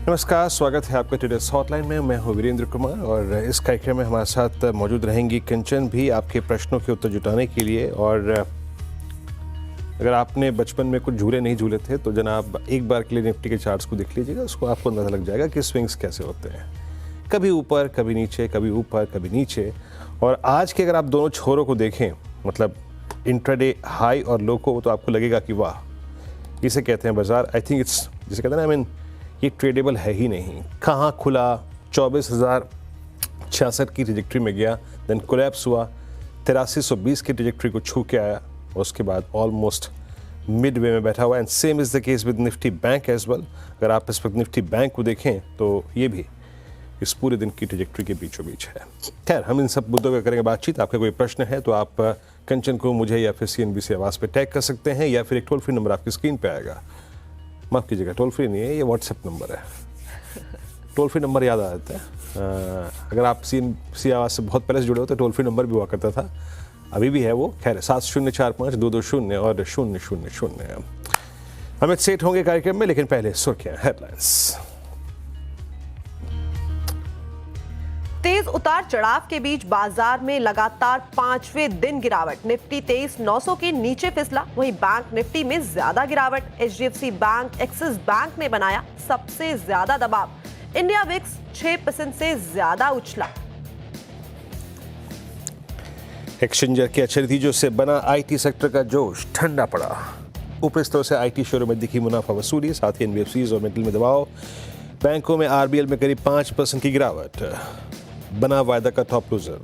नमस्कार, स्वागत है आपका ट्रेडर्स हॉटलाइन में। मैं हूं वीरेंद्र कुमार और इस कार्यक्रम में हमारे साथ मौजूद रहेंगी कंचन भी आपके प्रश्नों के उत्तर जुटाने के लिए। और अगर आपने बचपन में कुछ झूले नहीं झूले थे तो जनाब एक बार के लिए निफ्टी के चार्ट्स को देख लीजिएगा, उसको आपको अंदाज़ा लग जाएगा कि स्विंग्स कैसे होते हैं, कभी ऊपर कभी नीचे, कभी ऊपर कभी नीचे। और आज के अगर आप दोनों छोरों को देखें, मतलब इंट्राडे हाई और लो को, तो आपको लगेगा कि वाह, इसे कहते हैं बाजार। आई थिंक इट्स, जिसे कहते हैं ना, ये ट्रेडेबल है ही नहीं। कहाँ खुला 24,066 की ट्रेजेक्ट्री में गया, देन कोलैप्स हुआ, 8320 की ट्रेजेक्ट्री को छू के आया और उसके बाद ऑलमोस्ट मिड वे में बैठा हुआ। And same is the case with Nifty bank as well. अगर आप इस वक्त निफ्टी बैंक को देखें तो ये भी इस पूरे दिन की ट्रेजेक्ट्री के बीचों बीच है। खैर, हम इन सब मुद्दों पर करेंगे बातचीत। आपका कोई प्रश्न है तो आप कंचन को, मुझे या फिर CNBC आवाज़ पे टैग कर सकते हैं, या फिर एक टोल फ्री नंबर आपकी स्क्रीन पे आएगा। माफ़ कीजिएगा, टोल फ्री नहीं है, ये व्हाट्सएप नंबर है। टोल फ्री नंबर याद आ जाता है। अगर आप CNBC आवाज़ से बहुत पहले से जुड़े हो तो टोल फ्री नंबर भी हुआ करता था, अभी भी है वो। खैर, 7045-220 और 000। अमित सेठ होंगे कार्यक्रम में, लेकिन पहले सुर्खियां, हेडलाइंस। तेज उतार चढ़ाव के बीच बाजार में लगातार 5वें दिन गिरावट। निफ्टी 23,900 के नीचे फिसला, वहीं बैंक निफ्टी में ज्यादा गिरावट। HDFC बैंक, एक्सिस बैंक ने बनाया सबसे ज्यादा दबाव। इंडिया विक्स 6% से ज्यादा उछला। एक्सचेंजर के अच्छे नतीजों से बना IT सेक्टर का जोश ठंडा पड़ा। ऊपरी स्तरों से IT शेयरों में दिखी मुनाफा वसूली, साथ ही NBFCs और मेटल में दबाव। बैंकों में RBL में करीब 5% की गिरावट, बना वायदा का टॉप लूजर।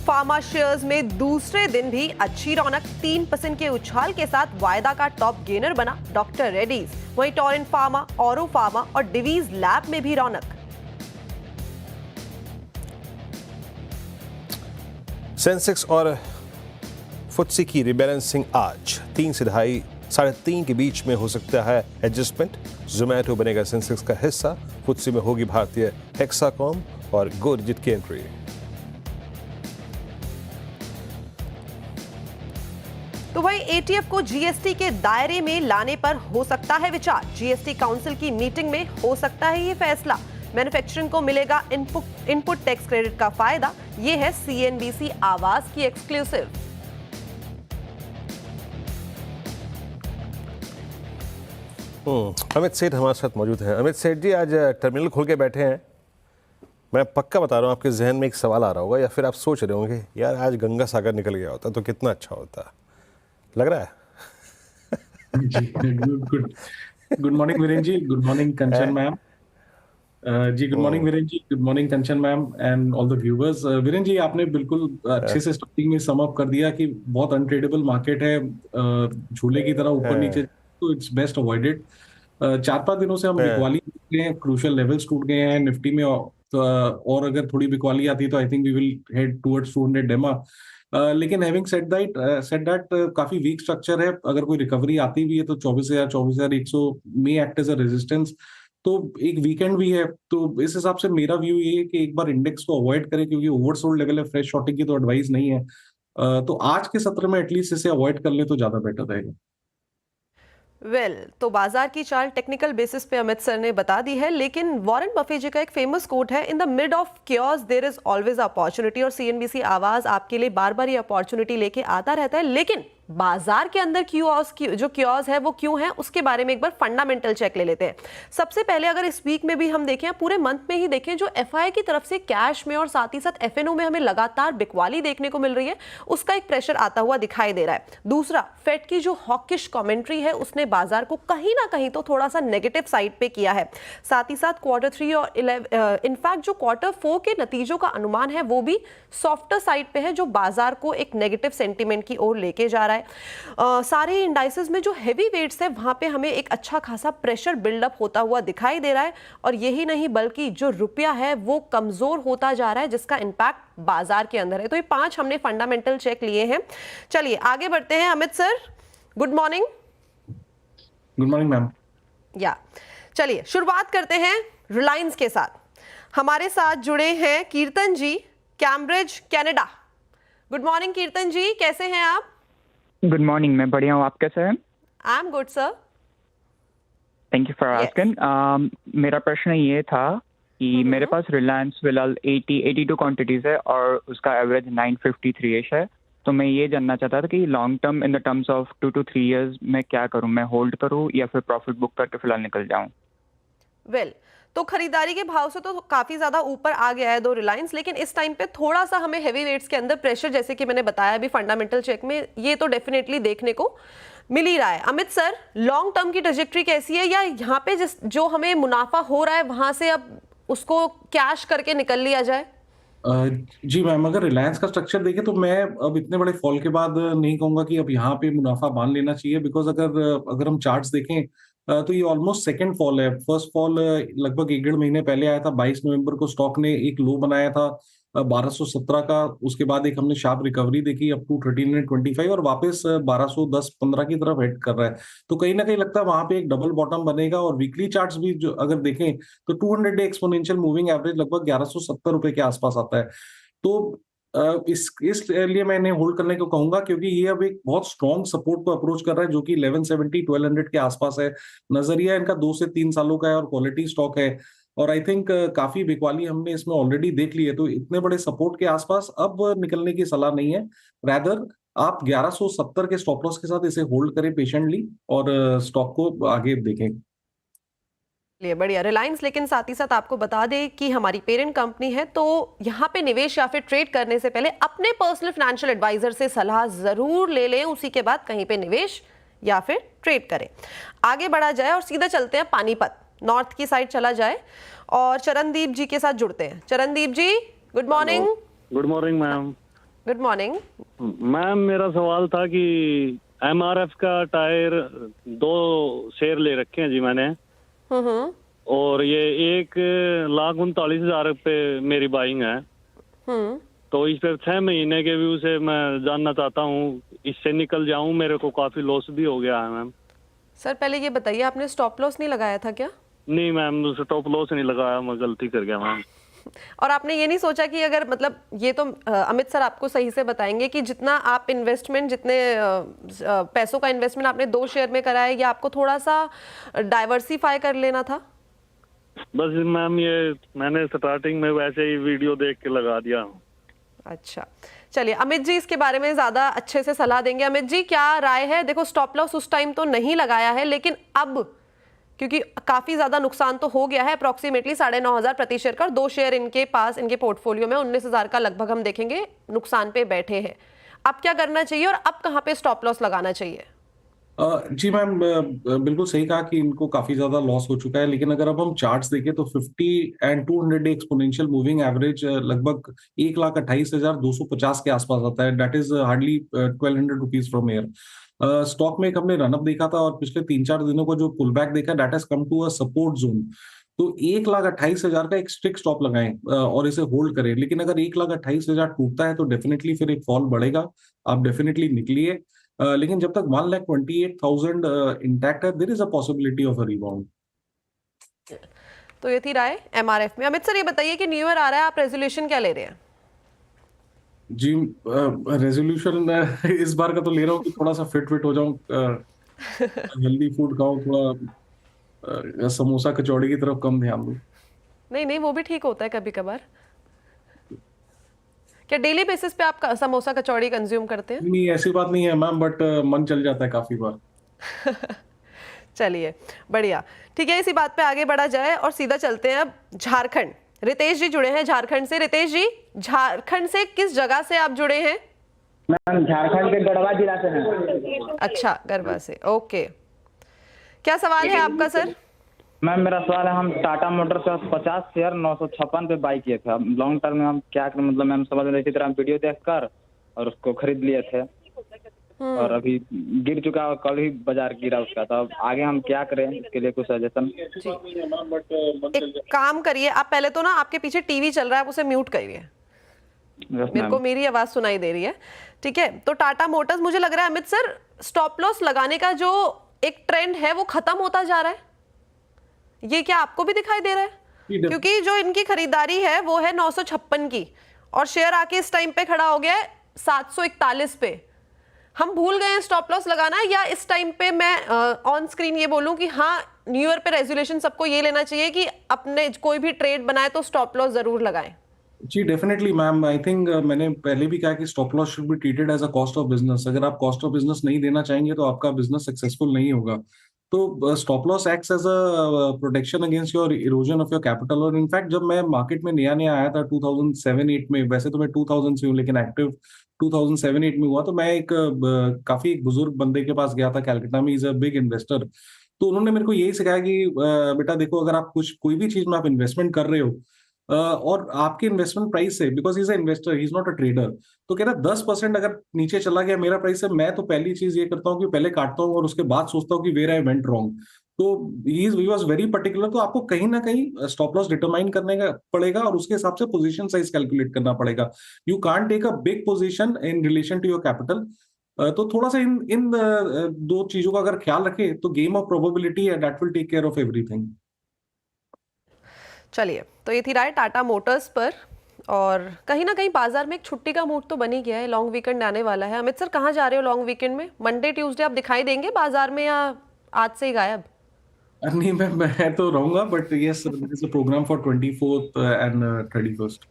फार्मा शेयर्स में दूसरे दिन भी अच्छी रौनक, 3% के उछाल के साथ वायदा का टॉप गेनर बना डॉक्टर रेड्डीज। वहीं टोरेंट फार्मा, ऑरो फार्मा और डिवीज लैब में भी रौनक। सेंसेक्स और फुत्सी की रिबैलेंसिंग आज 3 से 3.5 के बीच में हो सकता है एडजस्टमेंट। जोमैटो बनेगा सेंसेक्स का हिस्सा, फुत्सी में होगी भारतीय हेक्साकॉम और गोडिजिट की एंट्री। तो वही ATF को GST के दायरे में लाने पर हो सकता है विचार। GST काउंसिल की मीटिंग में हो सकता है ये फैसला। मैन्युफैक्चरिंग को मिलेगा इनपुट टैक्स क्रेडिट का फायदा। ये है CNBC आवाज की एक्सक्लूसिव। अमित सेठ हमारे साथ मौजूद हैं। अमित सेठ जी, आज टर्मिनल खोल के बैठे हैं। मैं पक्का बता रहा हूँ, आपके जहन में एक सवाल आ रहा होगा, या फिर आप सोच रहे होंगे, यार आज गंगा सागर निकल गया होता तो कितना अच्छा होता। लग रहा है? जी, good morning Virendra ji, good morning Kanchan ma'am. जी good morning Virendra ji, good morning Kanchan ma'am and all the viewers. Virendra ji, आपने बिल्कुल अच्छे से स्टार्टिंग में सम अप कर दिया कि बहुत अनट्रेडेबल मार्केट है, झूले की तरह ऊपर नीचे, तो इट्स बेस्ट अवॉइडेड। 4-5 दिनों से हम बिकवाली देख रहे हैं, क्रूशियल लेवल्स टूट गए हैं निफ्टी में, और अगर थोड़ी बिकवाली आती है तो I think we will head towards 200 DEMA. लेकिन हैविंग सेड दैट काफी वीक स्ट्रक्चर है। अगर कोई रिकवरी आती भी है तो 24,100 में एक्ट एज अ रेजिस्टेंस। तो एक वीकेंड भी है, तो इस हिसाब से मेरा व्यू ये है कि एक बार इंडेक्स को अवॉइड करें, क्योंकि ओवरसोल्ड लेवल है, फ्रेश शॉर्टिंग की तो एडवाइस नहीं है। तो आज के सत्र में एटलीस्ट इसे अवॉइड कर ले तो ज्यादा बेटर रहेगा। तो बाजार की चाल टेक्निकल बेसिस पे अमित सर ने बता दी है, लेकिन वॉरेन बफे जी का एक फेमस कोट है, in the mid of chaos there is always opportunity. और CNBC आवाज आपके लिए बार बार ये अपॉर्चुनिटी लेके आता रहता है, लेकिन बाजार के अंदर जो क्योस है वो क्यों है, उसके बारे में एक बार फंडामेंटल चेक ले लेते हैं। सबसे पहले अगर इस वीक में भी हम देखें, पूरे मंथ में ही देखें, जो FI की तरफ से कैश में और साथ ही साथ FNO में हमें लगातार बिकवाली देखने को मिल रही है, उसका एक प्रेशर आता हुआ दिखाई दे रहा है। दूसरा, फेड की जो हॉकिश कमेंट्री है उसने बाजार को कहीं ना कहीं तो थोड़ा सा नेगेटिव साइड पे किया है। साथ ही साथ Q3 और इनफैक्ट जो Q4 के नतीजों का अनुमान है वो भी सॉफ्टर साइड पे है, जो बाजार को एक नेगेटिव सेंटीमेंट की ओर लेके जा रहा है। सारे इंडाइसेस में जो हेवी वेट्स है वहां पे हमें एक अच्छा खासा प्रेशर बिल्डअप होता हुआ दिखाई दे रहा है। और यही नहीं, बल्कि जो रुपया है वो कमजोर होता जा रहा है, जिसका इंपैक्ट बाजार के अंदर है। तो ये 5 हमने फंडामेंटल चेक लिए हैं। चलिए आगे बढ़ते हैं। Amit sir, good morning. Good morning ma'am. चलिए शुरुआत करते हैं रिलायंस के साथ। हमारे साथ जुड़े हैं कीर्तन जी, कैम्ब्रिज कनाडा। गुड मॉर्निंग कीर्तन जी, कैसे हैं आप? गुड मॉर्निंग, मैं बढ़िया हूँ, आप कैसे हैं? I am good sir. Thank you for Yes. Asking. मेरा प्रश्न ये था कि मेरे पास रिलायंस फिलहाल 82 क्वांटिटीज है और उसका एवरेज 953 है। तो मैं ये जानना चाहता था कि long term in the terms of 2 to 3 years मैं क्या करूं, मैं होल्ड करूं या फिर प्रॉफिट बुक करके फिलहाल निकल जाऊं? वेल तो खरीदारी के भाव से तो काफी ज्यादा ऊपर आ गया है दो रिलायंस, लेकिन इस टाइम पे थोड़ा सा हमें हैवी वेट्स के अंदर प्रेशर, जैसे कि मैंने बताया अभी फंडामेंटल चेक में, ये तो डेफिनेटली देखने को मिल ही रहा है। अमित सर, लॉन्ग टर्म की ट्रेजेक्ट्री कैसी है, या यहाँ पे जो हमें मुनाफा हो रहा है वहां से अब उसको कैश करके निकल लिया जाए? जी मैम, अगर रिलायंस का स्ट्रक्चर देखें तो मैं अब इतने बड़े फॉल के बाद नहीं कहूंगा कि अब यहाँ पे मुनाफा बांध लेना चाहिए, बिकॉज अगर हम चार्ट्स देखें तो ये ऑलमोस्ट सेकंड फॉल है। फर्स्ट फॉल लगभग 1-1.5 महीने पहले आया था। 22 नवंबर को स्टॉक ने एक लो बनाया था 1217 का। उसके बाद एक हमने शार्प रिकवरी देखी अप टू 1325 और वापस 1210-15 की तरफ हेड कर रहा है। तो कहीं ना कहीं लगता है वहां पे एक डबल बॉटम बनेगा। और वीकली चार्ट्स भी जो अगर देखें तो 200 डे एक्सपोनेंशियल मूविंग एवरेज लगभग 1170 रुपए के आसपास आता है। तो इसलिए मैं इन्हें होल्ड करने को कहूंगा, क्योंकि ये अब एक बहुत स्ट्रॉन्ग सपोर्ट को अप्रोच कर रहा है जो कि 1170-1200 के आसपास है। नजरिया इनका 2 से 3 सालों का है और क्वालिटी स्टॉक है। और आई थिंक काफी बिकवाली हमने इसमें ऑलरेडी देख ली है। तो इतने बड़े सपोर्ट के आसपास अब निकलने की सलाह नहीं है। रैदर आप 1170 के स्टॉप लॉस के साथ इसे होल्ड करें पेशेंटली और स्टॉक को आगे देखें। चलिए बढ़िया। रिलायंस लेकिन साथ ही साथ आपको बता दें कि हमारी पेरेंट कंपनी है, तो यहाँ पे निवेश या फिर ट्रेड करने से पहले अपने पर्सनल फाइनेंशियल एडवाइजर से सलाह जरूर ले लें, उसी के बाद कहीं पे निवेश या फिर ट्रेड करें। आगे बढ़ा जाए और सीधा चलते हैं पानीपत, नॉर्थ की साइड चला जाए और चरणदीप जी के साथ जुड़ते हैं। Charandeep ji, good morning. Good morning ma'am. Good morning ma'am, मेरा सवाल था कि एमआरएफ का टायर 2 शेयर ले रखे हैं जी मैंने, और ये 1,39,000 पे मेरी बाइंग है। तो इस पर 6 महीने के व्यू से मैं जानना चाहता हूँ, इससे निकल जाऊं, मेरे को काफी लॉस भी हो गया है मैम। सर पहले ये बताइए, आपने स्टॉप लॉस नहीं लगाया था क्या? नहीं मैम, स्टॉप लॉस नहीं लगाया, मैं गलती कर गया मैम। और आपने ये नहीं सोचा कि अगर मतलब ये तो अमित सर आपको सही से बताएंगे कि जितना आप इन्वेस्टमेंट, जितने पैसों का इन्वेस्टमेंट आपने 2 शेयर में करा है, या आपको थोड़ा सा डाइवर्सिफाई कर लेना था? बस मैम, ये मैंने स्टार्टिंग में वैसे ही वीडियो देख के लगा दिया। अच्छा चलिए, अमित जी इसके बारे में ज्यादा अच्छे से सलाह देंगे। अमित जी क्या राय है? देखो स्टॉप लॉस उस टाइम तो नहीं लगाया है, लेकिन अब क्योंकि काफी ज्यादा नुकसान तो हो गया है, अप्रोक्सीमेटली 9,500 प्रति शेयर का, 2 शेयर इनके पास, इनके पोर्टफोलियो में 19,000 का लगभग हम देखेंगे नुकसान पे बैठे हैं। अब क्या करना चाहिए और अब कहाँ पे स्टॉप लॉस लगाना चाहिए? जी मैम, बिल्कुल सही कहा कि इनको काफी ज्यादा लॉस हो चुका है। लेकिन अगर अब हम चार्ट्स देखें तो 50 and 200 day exponential moving average लगभग 1,28,250 के आसपास आता है। That is hardly 1,200 rupees from air. Stock में एक हमने रनअप देखा था और पिछले 3-4 दिनों का जो पुल बैक देखा, that has come to a support zone. तो 1,28,000 का एक स्ट्रिक्ट स्टॉप लगाएं और इसे होल्ड करें। लेकिन अगर 1,28,000 टूटता है तो डेफिनेटली फिर एक फॉल बढ़ेगा, आप डेफिनेटली निकलिए। लेकिन जब तक 1,28,000 इंटैक्ट है, there is a possibility of a rebound. तो ये थी राय एमआरएफ में। अमित सर ये बताइए कि न्यू ईयर आ रहा है, आप रेजोल्यूशन क्या ले रहे हैं? जी, रेजोल्यूशन इस बार का तो ले रहा हूँ कि थोड़ा सा फिट हो जाऊं, हेल्दी फूड खाऊं, थोड़ा समोसा कचौड़ी की तरफ कम ध्यान दूं। नहीं वो भी ठीक होता है कभी कभार। क्या डेली बेसिस पे आप समोसा कचौड़ी कंज्यूम करते हैं? नहीं, ऐसी बात नहीं है मैम, बट मन चल जाता है काफी बार। चलिए बढ़िया, ठीक है, इसी बात पे आगे बढ़ा जाए और सीधा चलते हैं अब झारखंड। रितेश जी जुड़े हैं झारखंड से। रितेश जी, झारखंड से किस जगह से आप जुड़े हैं? मैम झारखंड के गढ़वा जिला से हैं। अच्छा, गढ़वा से, ओके। क्या सवाल है आपका सर? मैम मेरा सवाल है, हम टाटा मोटर से 50 शेयर 956 पे बाई किए थे। अब लॉन्ग टर्म में हम क्या करें? मतलब मैम समझ रहे, इसी तरह हम वीडियो देखकर और उसको खरीद लिए थे और अभी गिर चुका है, कल ही बाजार गिरा उसका। तो अब आगे हम क्या करें, इसके लिए कुछ सजेशन? एक काम करिए, आप पहले तो ना, आपके पीछे टीवी चल रहा है, आप उसे म्यूट करिए। मेरे को मेरी आवाज सुनाई दे रही है, ठीक है? तो टाटा मोटर्स, मुझे लग रहा है अमित सर, स्टॉप लॉस लगाने का जो एक ट्रेंड है वो खत्म होता जा रहा है। ये क्या आपको भी दिखाई दे रहा है? क्योंकि जो इनकी खरीदारी है वो है 956 की, और शेयर आके इस टाइम पे खड़ा हो गया है 741 पे। हम भूल गए हैं स्टॉप लॉस लगाना, या इस टाइम पे मैं ऑन स्क्रीन ये बोलूं कि हाँ न्यू ईयर पे रेजोल्यूशन सबको ये लेना चाहिए कि अपने कोई भी ट्रेड बनाए तो स्टॉप लॉस जरूर लगाएं? जी डेफिनेटली मैम, आई थिंक मैंने पहले भी कहा कि stop loss should be treated as a cost of business. अगर आप कॉस्ट ऑफ बिजनेस नहीं देना चाहेंगे तो आपका बिजनेस सक्सेसफुल नहीं होगा। तो stop loss acts as a protection against your erosion of your capital. और इनफैक्ट जब मैं मार्केट में नया नया आया था 2007-8 में, वैसे तो मैं 2000 से हूँ लेकिन एक्टिव 2007-8 में हुआ, तो मैं काफी एक बुजुर्ग बंदे के पास गया था कैलकाटा में, इज अ बिग इन्वेस्टर। तो उन्होंने मेरे को यही सिखाया कि बेटा देखो, अगर आप कोई भी चीज में आप इन्वेस्टमेंट कर रहे हो और आपके इन्वेस्टमेंट प्राइस से, because is a investor, he is not a trader, तो कह रहा 10% अगर नीचे चला गया मेरा प्राइस से, मैं तो पहली चीज ये करता हूँ कि पहले काटता हूँ और उसके बाद सोचता हूँ कि वेयर आई वेंट रॉन्ग। तो ही वाज वेरी पर्टिकुलर। तो आपको कहीं ना कहीं स्टॉप लॉस डिटरमाइन करने का पड़ेगा और उसके हिसाब से पोजीशन साइज कैलकुलेट करना पड़ेगा। You can't take a big position in relation to your capital. तो थोड़ा सा इन इन दो चीजों का अगर ख्याल रखे तो गेम ऑफ प्रोबेबिलिटी है, that will take care of everything. चलिए, तो ये थी राय टाटा मोटर्स पर। और कहीं ना कहीं बाजार में एक छुट्टी का मूड तो बन ही गया है, लॉन्ग वीकेंड आने वाला है। अमित सर, कहाँ जा रहे हो लॉन्ग वीकेंड में? मंडे ट्यूसडे आप दिखाई देंगे बाजार में या आज से ही गायब? नहीं, मैं तो रहूंगा, but yes, there is a programme for 24th and 31st।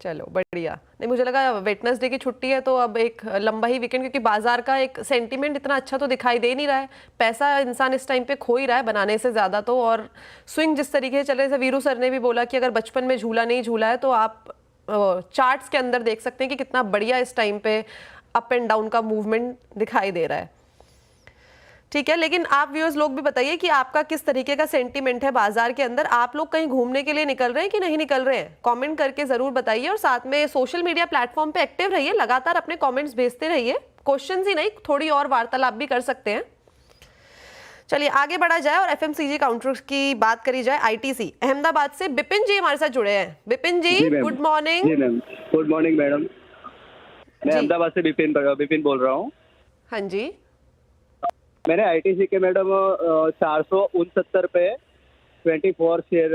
चलो बढ़िया। नहीं, मुझे लगा वेटनेसडे की छुट्टी है तो अब एक लंबा ही वीकेंड, क्योंकि बाजार का एक सेंटीमेंट इतना अच्छा तो दिखाई दे नहीं रहा है। पैसा इंसान इस टाइम पे खो ही रहा है बनाने से ज्यादा तो। और स्विंग जिस तरीके से चल रहे, जैसे वीरू सर ने भी बोला कि अगर बचपन में झूला नहीं झूला है तो आप चार्ट्स के अंदर देख सकते हैं कि कितना बढ़िया इस टाइम पे अप एंड डाउन का मूवमेंट दिखाई दे रहा है। ठीक है, लेकिन आप व्यूअर्स लोग भी बताइए कि आपका किस तरीके का सेंटीमेंट है बाजार के अंदर। आप लोग कहीं घूमने के लिए निकल रहे हैं कि नहीं निकल रहे हैं? कमेंट करके जरूर बताइए और साथ में सोशल मीडिया प्लेटफॉर्म पे एक्टिव रहिए, लगातार अपने कमेंट्स भेजते रहिए। क्वेश्चंस ही नहीं, थोड़ी और वार्तालाप भी कर सकते हैं। चलिए आगे बढ़ा जाए और एफएमसीजी काउंटर्स की बात करी जाए। आईटीसी अहमदाबाद से बिपिन जी हमारे साथ जुड़े हैं। बिपिन जी, गुड मॉर्निंग। जी मैम, गुड मॉर्निंग मैडम। मैं अहमदाबाद से बिपिन बोल रहा हूँ। हाँ जी। मैंने आईटीसी के मैडम 469 पे 24 शेयर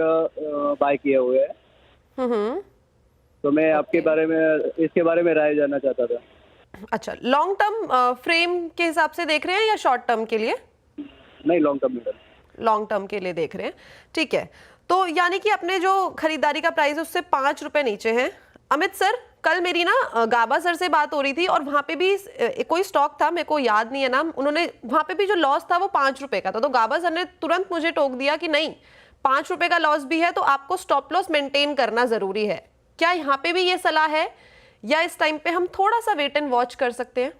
बाय किए हुए हैं। तो मैं आपके बारे में, इसके बारे में राय जानना चाहता था। अच्छा, लॉन्ग टर्म फ्रेम के हिसाब से देख रहे हैं या शॉर्ट टर्म के लिए? नहीं, long term madam. Long term के लिए देख रहे हैं, ठीक है। तो यानी कि अपने जो खरीदारी का प्राइस है उससे 5 रुपए नीचे हैं। अमित सर, कल मेरी ना गाबा सर से बात हो रही थी और वहां पे भी कोई स्टॉक था, मेरे को याद नहीं है नाम, उन्होंने वहां पे भी जो लॉस था वो 5 रुपए का था। तो गाबा सर ने तुरंत मुझे टोक दिया कि नहीं, 5 रुपए का लॉस भी है तो आपको स्टॉप लॉस मेंटेन करना जरूरी है। क्या यहाँ पे भी ये सलाह है या इस टाइम पे हम थोड़ा सा वेट एंड वॉच कर सकते हैं?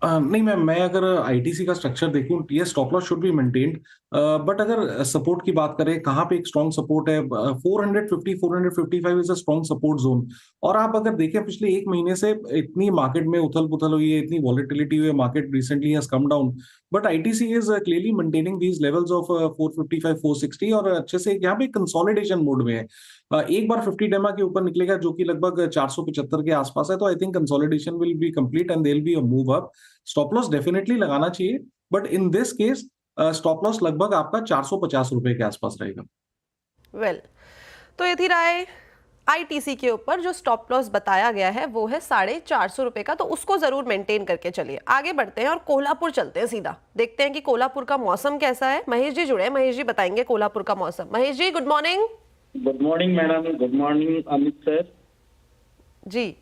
नहीं मैम, मैं अगर आईटीसी का स्ट्रक्चर देखूं, ये stop loss should be maintained. But अगर सपोर्ट की बात करें, कहाँ पे एक स्ट्रॉन्ग सपोर्ट है, 450 455 is a strong support zone. और आप अगर देखें पिछले एक महीने से इतनी मार्केट में उथल पुथल हुई है, इतनी वॉलेटिलिटी हुई है, market recently has come down, but ITC is clearly maintaining these levels of 455 460 और अच्छे से यहाँ पे कंसोलिडेशन मोड में है। एक बार 50 डेमा के ऊपर निकलेगा जो कि लगभग 475 के आसपास है, तो I think consolidation will be complete and there will be a move up. Stop loss definitely लगाना चाहिए, but in this case stop loss लगभग आपका 450 रुपए के आसपास रहेगा। वेल, तो ये थी राय आईटीसी के ऊपर। जो स्टॉप लॉस बताया गया है वो है 450 रुपए का, तो उसको जरूर मेंटेन करके चलिए। आगे बढ़ते हैं और कोल्हापुर चलते हैं सीधा, देखते हैं कि कोल्हापुर का मौसम कैसा है। महेश जी जुड़े हैं, महेश जी बताएंगे कोल्हापुर का मौसम। Mahesh ji, good morning. Good morning madam, good morning Amit sir ji.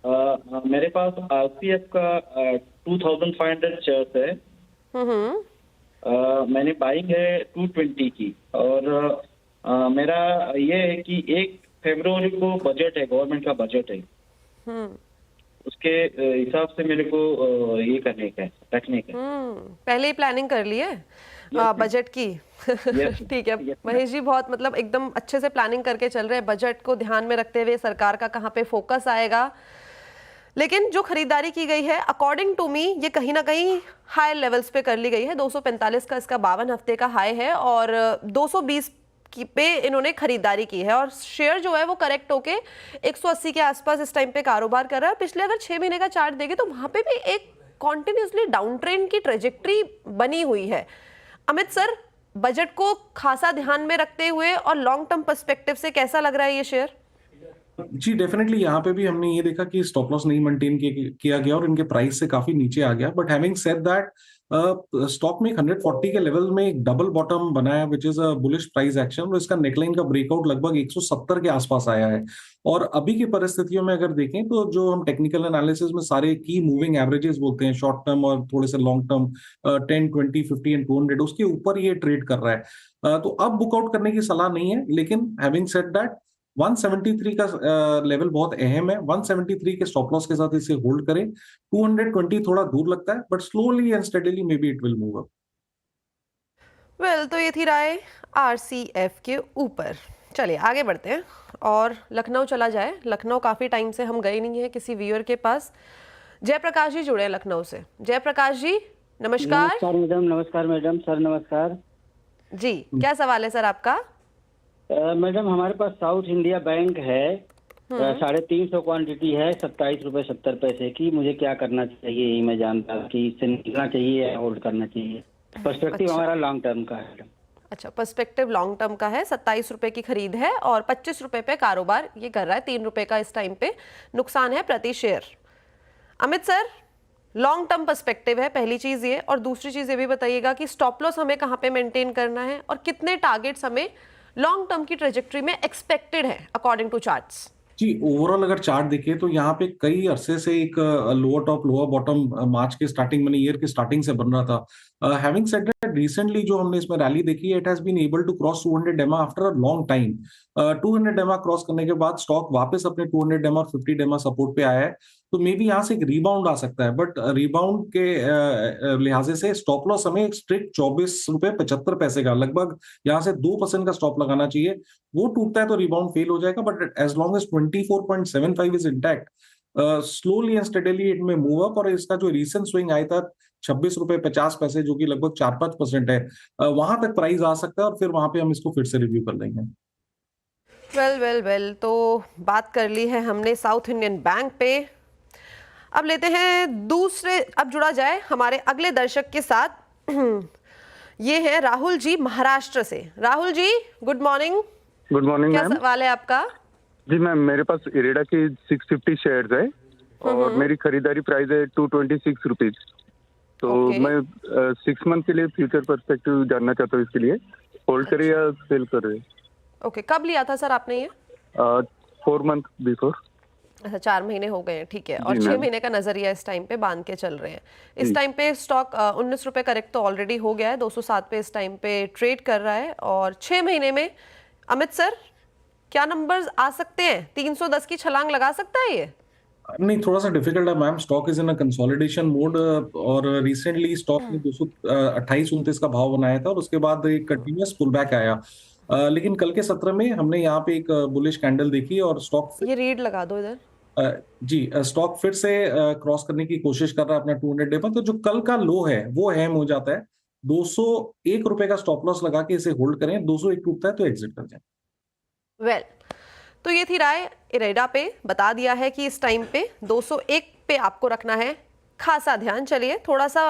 मेरे पास आरसीएफ का 2500 शेयर्स है। मैंने बाइंग है 220 की और मेरा ये है कि 1 फरवरी को बजट है, गवर्नमेंट का बजट है। उसके हिसाब से मेरे को ये करने का है, रखने का। पहले ही प्लानिंग कर ली है बजट की। ठीक है महेश जी, बहुत मतलब एकदम अच्छे से प्लानिंग करके चल रहे हैं। बजट को ध्यान में रखते हुए सरकार का कहाँ पे फोकस आएगा। लेकिन जो खरीदारी की गई है अकॉर्डिंग टू मी ये कहीं ना कहीं हाई लेवल्स पे कर ली गई है। 245 का इसका 52 हफ्ते का हाई है और 220 पे इन्होंने खरीदारी की है और शेयर जो है वो करेक्ट होके 180 के आसपास इस टाइम पे कारोबार कर रहा है। पिछले अगर 6 महीने का चार्ट देखें तो वहां पे भी एक कॉन्टिन्यूसली डाउन ट्रेंड की ट्रेजेक्ट्री बनी हुई है। अमित सर, बजट को खासा ध्यान में रखते हुए और लॉन्ग टर्म पर्सपेक्टिव से कैसा लग रहा है ये शेयर? जी डेफिनेटली, यहाँ पे भी हमने ये देखा कि स्टॉप लॉस नहीं मेंटेन किया गया और इनके प्राइस से काफी नीचे आ गया। But having said that stock में 140 के लेवल में एक डबल बॉटम बना है which is a bullish price action, और इसका नेकलाइन का ब्रेकआउट लगभग 170 के आसपास आया है। और अभी की परिस्थितियों में अगर देखें तो जो हम टेक्निकल एनालिसिस में सारे की मूविंग एवरेजेस बोलते हैं, शॉर्ट टर्म और थोड़े से लॉन्ग टर्म, 10, 20, 50 एंड 200, उसके ऊपर ये ट्रेड कर रहा है। तो अब बुकआउट करने की सलाह नहीं है, लेकिन हैविंग सेड दैट 173 का लेवल बहुत अहम है। 173 के स्टॉप लॉस के साथ इसे होल्ड करें। 220 थोड़ा दूर लगता है, but slowly and steadily may be it will move up. Well, तो ये थी राय आरसीएफ के ऊपर। चलिए आगे बढ़ते हैं और लखनऊ चला जाए। लखनऊ काफ़ी टाइम से हम गए नहीं हैं किसी व्यूअर के पास। जयप्रकाश जी जुड़े हैं लखनऊ से। जयप्रकाश जी नमस्कार। नमस्कार मैडम। नमस्कार मैडम। सर नमस्कार जी। क्या सवाल है सर आपका? मैडम हमारे पास साउथ इंडिया बैंक है, 350 क्वांटिटी है, 27 रुपए 70 पैसे की। मुझे क्या करना चाहिए यही मैं जानता कि इससे निकलना चाहिए या होल्ड करना चाहिए। पर्सपेक्टिव हमारा लॉन्ग टर्म का है। अच्छा, पर्सपेक्टिव लॉन्ग टर्म का है। 27 रुपए की खरीद है और 25 रुपए पे कारोबार ये कर रहा है। 3 रुपए का इस टाइम पे नुकसान है प्रति share. Amit sir, long term perspective है पहली चीज ये, और दूसरी चीज ये भी बताइएगा कि स्टॉप लॉस हमें कहाँ पे मेंटेन करना है और कितने टारगेट्स हमें लॉन्ग टर्म की ट्रेजेक्टरी में एक्सपेक्टेड है अकॉर्डिंग टू चार्ट्स। जी, ओवरऑल अगर चार्ट देखें तो यहाँ पे कई अरसे से एक lower top lower bottom March के स्टार्टिंग में, ईयर के स्टार्टिंग से बन रहा था। हैविंग सेड दैट, रिसेंटली जो हमने इसमें रैली देखी है, it has been able to cross 200 DEMA after a long time. 200 डेमा क्रॉस करने के बाद स्टॉक वापस अपने 200 डेमा और 50 डेमा सपोर्ट पे आया है। तो मे बी यहाँ से एक रिबाउंड आ सकता है, बट रिबाउंड के लिहाजे से स्टॉप लॉस हमें एक स्ट्रिक्ट 24 रुपए 75 पैसे का, लगभग यहाँ से 2% का स्टॉप लगाना चाहिए। वो टूटता है तो रिबाउंड फेल हो जाएगा, but as long as 24.75 is intact, slowly and steadily it may move up. और इसका जो रीसेंट स्विंग आया था 26 रुपए 50 पैसे, जो कि लगभग 4-5% है, वहां तक प्राइस आ सकता है और फिर वहां पे हम इसको फिर से रिव्यू कर लेंगे। वेल, तो बात कर ली है हमने साउथ इंडियन बैंक पे। अब लेते हैं दूसरे, अब जुड़ा जाए हमारे अगले दर्शक के साथ। ये है राहुल जी महाराष्ट्र से। Rahul ji good morning. Good morning क्या मैम। सवाल है आपका? जी मैम, मेरे पास इरेडा की 650 शेयर्स है और मेरी खरीदारी प्राइस है 226 रुपीज। तो मैं 6 मंथ के लिए फ्यूचर पर्सपेक्टिव जानना चाहता हूँ, इसके लिए होल्ड करे या सेल करे। ओके, कब लिया था सर आपने ये? 4 मंथ बिफोर। अच्छा, 4 महीने हो गए हैं, ठीक है। और 6 महीने का नजरिया इस टाइम पे बांध के चल रहे हैं। इस टाइम पे स्टॉक 19 रुपए करेक्ट तो ऑलरेडी हो गया है, 207 पे इस टाइम पे ट्रेड कर रहा है। और 6 महीने में अमित सर क्या नंबर्स आ सकते हैं? 310 की छलांग लगा सकता है ये? नहीं, थोड़ा सा डिफिकल्ट है ma'am. Stock is in a consolidation mode और रिसेंटली स्टॉक ने 228-29 का भाव बनाया था और उसके बाद एक कंटिन्यूअस पुल बैक आया। लेकिन कल के सत्र में हमने यहाँ पे एक बुलिश कैंडल देखी और स्टॉक ये रीड लगा दो इधर। जी, स्टॉक फिर से क्रॉस करने की कोशिश कर रहा है अपना 200 डे पर। तो जो कल का लो है वो हैम हो जाता है। 201 रुपए का स्टॉप लॉस लगा के इसे होल्ड करें। 201 टूटता है तो एग्जिट कर जाए। वेल, तो ये थी राय इरेडा पे। बता दिया है कि इस टाइम पे 201 पे आपको रखना है खासा ध्यान। चलिए थोड़ा सा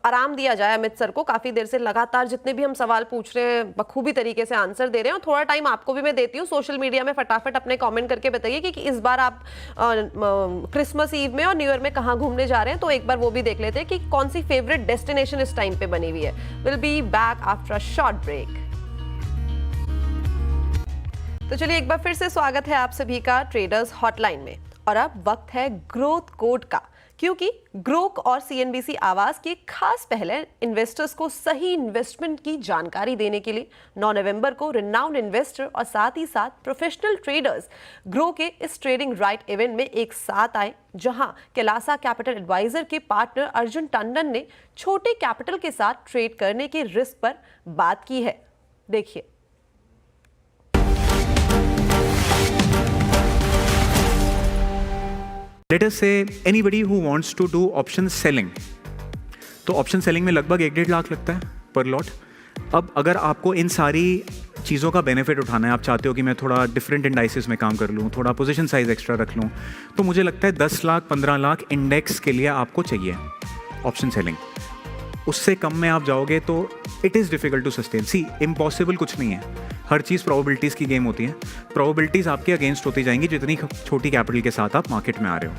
आराम दिया जाए अमित सर को। काफी देर से लगातार जितने भी हम सवाल पूछ रहे हैं बखूबी तरीके से आंसर दे रहे हैं। और थोड़ा टाइम आपको भी मैं देती हूँ, सोशल मीडिया में फटाफट अपने कमेंट करके बताइए कि इस बार आप क्रिसमस ईव में और न्यू ईयर में कहाँ घूमने जा रहे हैं। तो एक बार वो भी देख लेते हैं कि कौन सी फेवरेट डेस्टिनेशन इस टाइम पे बनी हुई है। Will be back after a short break. तो चलिए एक बार फिर से स्वागत है आप सभी का ट्रेडर्स हॉटलाइन में। और अब वक्त है ग्रोथ कोड का, क्योंकि ग्रोक और सीएनबीसी आवाज की खास पहले इन्वेस्टर्स को सही इन्वेस्टमेंट की जानकारी देने के लिए 9 नवंबर को रिनाउंड इन्वेस्टर और साथ ही साथ प्रोफेशनल ट्रेडर्स ग्रो के इस ट्रेडिंग राइट इवेंट में एक साथ आए, जहां कैलासा कैपिटल एडवाइजर के पार्टनर अर्जुन टंडन ने छोटे कैपिटल के साथ ट्रेड करने के रिस्क पर बात की है। देखिए। Let us say anybody who wants to do option selling, तो ऑप्शन सेलिंग में लगभग 1-1.5 लाख लगता है पर लॉट। अब अगर आपको इन सारी चीज़ों का बेनिफिट उठाना है, आप चाहते हो कि मैं थोड़ा डिफरेंट इंडाइसिस में काम कर लूँ, थोड़ा पोजीशन साइज एक्स्ट्रा रख लूँ, तो मुझे लगता है 10 लाख 15 लाख इंडेक्स के लिए आपको चाहिए ऑप्शन सेलिंग। उससे कम में आप जाओगे तो it is difficult to sustain. See impossible कुछ नहीं है, हर चीज़ प्रोबेबिलिटीज़ की गेम होती है, प्रोबेबिलिटीज़ आपके अगेंस्ट होती जाएंगी जितनी छोटी कैपिटल के साथ आप मार्केट में आ रहे हो।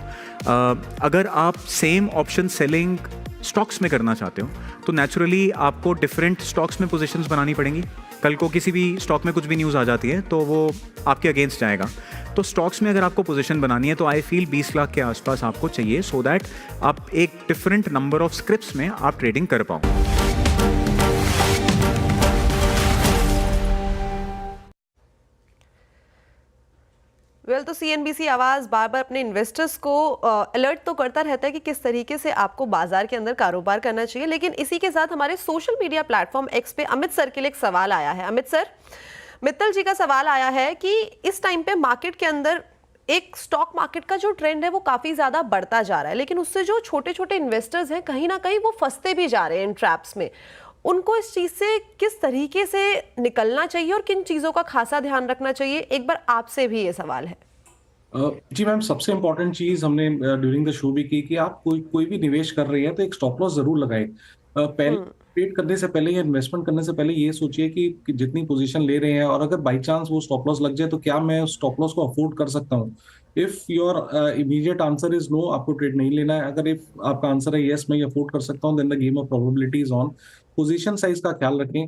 अगर आप सेम ऑप्शन सेलिंग स्टॉक्स में करना चाहते हो तो नेचुरली आपको डिफरेंट स्टॉक्स में पोजीशंस बनानी पड़ेंगी। कल को किसी भी स्टॉक में कुछ भी न्यूज़ आ जाती है तो वो आपके अगेंस्ट जाएगा। तो स्टॉक्स में अगर आपको पोजीशन बनानी है तो आई फील 20 लाख के आसपास आपको चाहिए, सो दैट आप एक डिफरेंट नंबर ऑफ स्क्रिप्ट्स में आप ट्रेडिंग कर पाओ। तो सीएनबीसी आवाज बार बार अपने इन्वेस्टर्स को अलर्ट तो करता रहता है कि किस तरीके से आपको बाजार के अंदर कारोबार करना चाहिए, लेकिन इसी के साथ हमारे सोशल मीडिया प्लेटफॉर्म एक्स पे अमित सर के लिए एक सवाल आया है। अमित सर, मित्तल जी का सवाल आया है कि इस टाइम पे मार्केट के अंदर एक स्टॉक मार्केट का जो ट्रेंड है वो काफी ज्यादा बढ़ता जा रहा है, लेकिन उससे जो छोटे छोटे इन्वेस्टर्स हैं कहीं ना कहीं वो फंसते भी जा रहे हैं इन ट्रैप्स में। उनको इस चीज से किस तरीके से निकलना चाहिए और किन चीजों का खासा ध्यान रखना चाहिए, एक बार आपसे भी ये सवाल है। जी मैम, सबसे इम्पोर्टेंट चीज हमने ड्यूरिंग द शो भी की कि आप कोई भी निवेश कर रही है तो एक स्टॉप लॉस जरूर लगाए। पहले ट्रेड करने से पहले या इन्वेस्टमेंट करने से पहले ये सोचिए कि जितनी पोजीशन ले रहे हैं और अगर बाई चांस वो स्टॉप लॉस लग जाए तो क्या मैं स्टॉप लॉस को अफोर्ड कर सकता हूँ। If your immediate answer is no, आपको ट्रेड नहीं लेना है। अगर इफ आपका आंसर है यस मैं अफोर्ड कर सकता हूँ, then the game of probability is on. Position size का ख्याल रखें।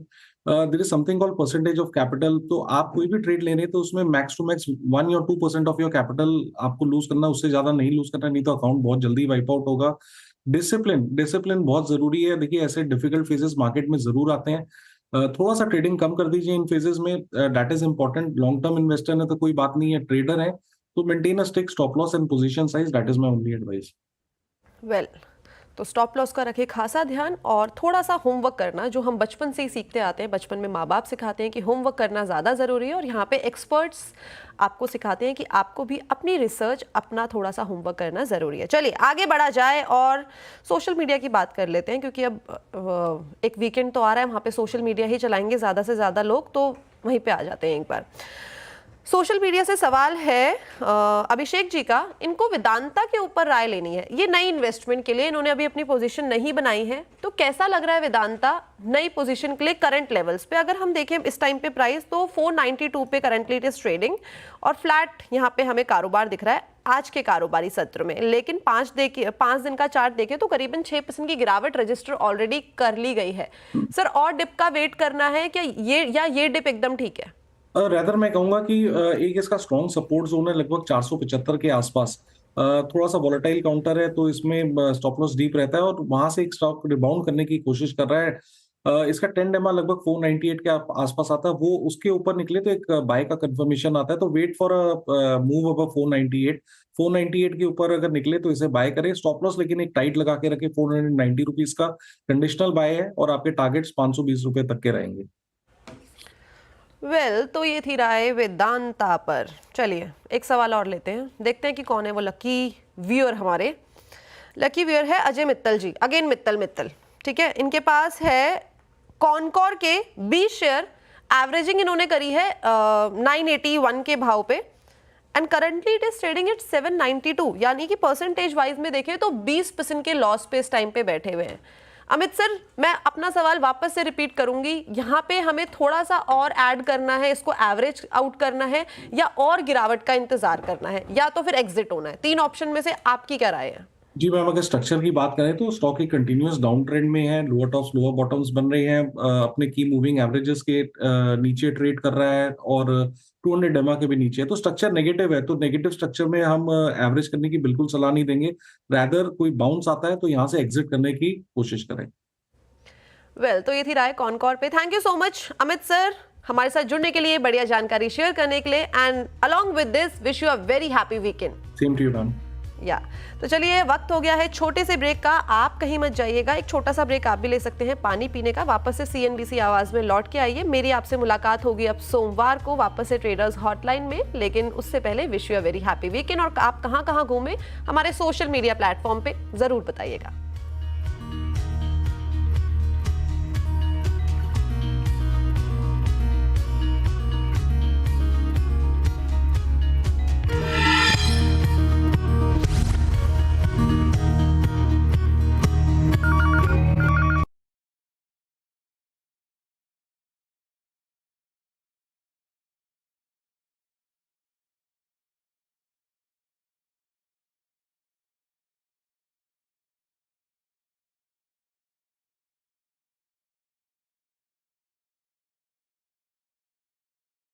There is something called percentage of capital. तो आप कोई भी ट्रेड ले रहे हैं तो उसमें मैक्स टू मैक्स 1 या 2% ऑफ योर कैपिटल आपको लूज करना, उससे ज्यादा नहीं लूज करना, नहीं तो अकाउंट बहुत जल्दी वाइप आउट होगा। डिसिप्लिन बहुत जरूरी है। देखिए ऐसे डिफिकल्ट फेजेस मार्केट में जरूर आते हैं, थोड़ा सा ट्रेडिंग कम कर दीजिए इन फेजेस में, that is important. Long term investor है तो कोई बात नहीं है, ट्रेडर है तो maintain a stick stop loss and position size, that is my only advice. Well, तो स्टॉप लॉस का रखे खासा ध्यान और थोड़ा सा होमवर्क करना, जो हम बचपन से ही सीखते आते हैं। बचपन में माँ बाप सिखाते हैं कि होमवर्क करना ज़्यादा ज़रूरी है, और यहाँ पे एक्सपर्ट्स आपको सिखाते हैं कि आपको भी अपनी रिसर्च, अपना थोड़ा सा होमवर्क करना ज़रूरी है। चलिए आगे बढ़ा जाए और सोशल मीडिया की बात कर लेते हैं, क्योंकि अब एक वीकेंड तो आ रहा है, वहाँ पे सोशल मीडिया ही चलाएंगे ज़्यादा से ज़्यादा लोग, तो वहीं पे आ जाते हैं एक बार। सोशल मीडिया से सवाल है अभिषेक जी का, इनको वेदांता के ऊपर राय लेनी है। ये नई इन्वेस्टमेंट के लिए इन्होंने अभी अपनी पोजीशन नहीं बनाई है, तो कैसा लग रहा है वेदांता नई पोजीशन के लिए करंट लेवल्स पे? अगर हम देखें इस टाइम पे प्राइस तो 492 पे करंटली इट इज ट्रेडिंग और फ्लैट यहाँ पे हमें कारोबार दिख रहा है आज के कारोबारी सत्र में। लेकिन 5 दिन का चार्ट देखें तो करीबन 6% की गिरावट रजिस्टर ऑलरेडी कर ली गई है। सर और डिप का वेट करना है क्या ये डिप एकदम ठीक है? रेदर मैं कहूंगा कि एक इसका स्ट्रॉन्ग सपोर्ट जोन है लगभग 475 के आसपास। थोड़ा सा वॉलेटाइल काउंटर है तो इसमें स्टॉप लॉस डीप रहता है और वहां से एक स्टॉक रिबाउंड करने की कोशिश कर रहा है। इसका 10 डेमा लगभग 498 के आसपास आता है, वो उसके ऊपर निकले तो एक बाय का कंफर्मेशन आता है। तो wait for a move above 498 के ऊपर अगर निकले तो इसे बाय करें। स्टॉप लॉस लेकिन एक टाइट लगा के रखे, 490 रुपीज का कंडीशनल बाय है और आपके टारगेट्स 520 रुपए तक के रहेंगे। तो ये थी राय वेदांता पर। चलिए एक सवाल और लेते हैं, देखते हैं कि कौन है वो लकी व्यूअर। हमारे लकी व्यूअर है अजय मित्तल जी, अगेन मित्तल, ठीक है। इनके पास है कॉनकॉर के 20 शेयर, एवरेजिंग इन्होंने करी है 981 के भाव पे and currently it is trading at 792, यानी कि परसेंटेज वाइज में देखें तो 20% के लॉस पे इस टाइम पे बैठे हुए हैं। अमित सर, मैं अपना सवाल वापस से रिपीट करूंगी, यहाँ पे हमें थोड़ा सा और ऐड करना है, इसको एवरेज आउट करना है या और गिरावट का इंतजार करना है या तो फिर एग्जिट होना है? 3 ऑप्शन में से आपकी क्या राय है? जी मैम, अगर स्ट्रक्चर की बात करें तो स्टॉक एक कंटिन्यूअस डाउन ट्रेंड में है, लोअर टॉप्स लोअर बॉटम्स बन रहे हैं, अपने की मूविंग एवरेजेस के नीचे ट्रेड कर रहा है और 200 डेमा के भी नीचे है। तो स्ट्रक्चर नेगेटिव है, तो नेगेटिव स्ट्रक्चर में हम एवरेज करने की बिल्कुल सलाह नहीं देंगे। रैदर कोई बाउंस आता है तो यहाँ से एग्जिट करने की कोशिश करें। तो ये थी राय कॉनकॉर पे। Thank you so much Amit sir हमारे साथ जुड़ने के लिए, बढ़िया जानकारी शेयर करने के लिए, and along with this wish you a very happy weekend. Same to you ma'am. तो चलिए वक्त हो गया है छोटे से ब्रेक का, आप कहीं मत जाइएगा, एक छोटा सा ब्रेक आप भी ले सकते हैं पानी पीने का। वापस से सीएनबीसी आवाज में लौट के आइए, मेरी आपसे मुलाकात होगी अब सोमवार को वापस से ट्रेडर्स हॉटलाइन में। लेकिन उससे पहले wish you a very happy weekend, और आप कहां घूमे हमारे सोशल मीडिया प्लेटफॉर्म पे जरूर बताइएगा।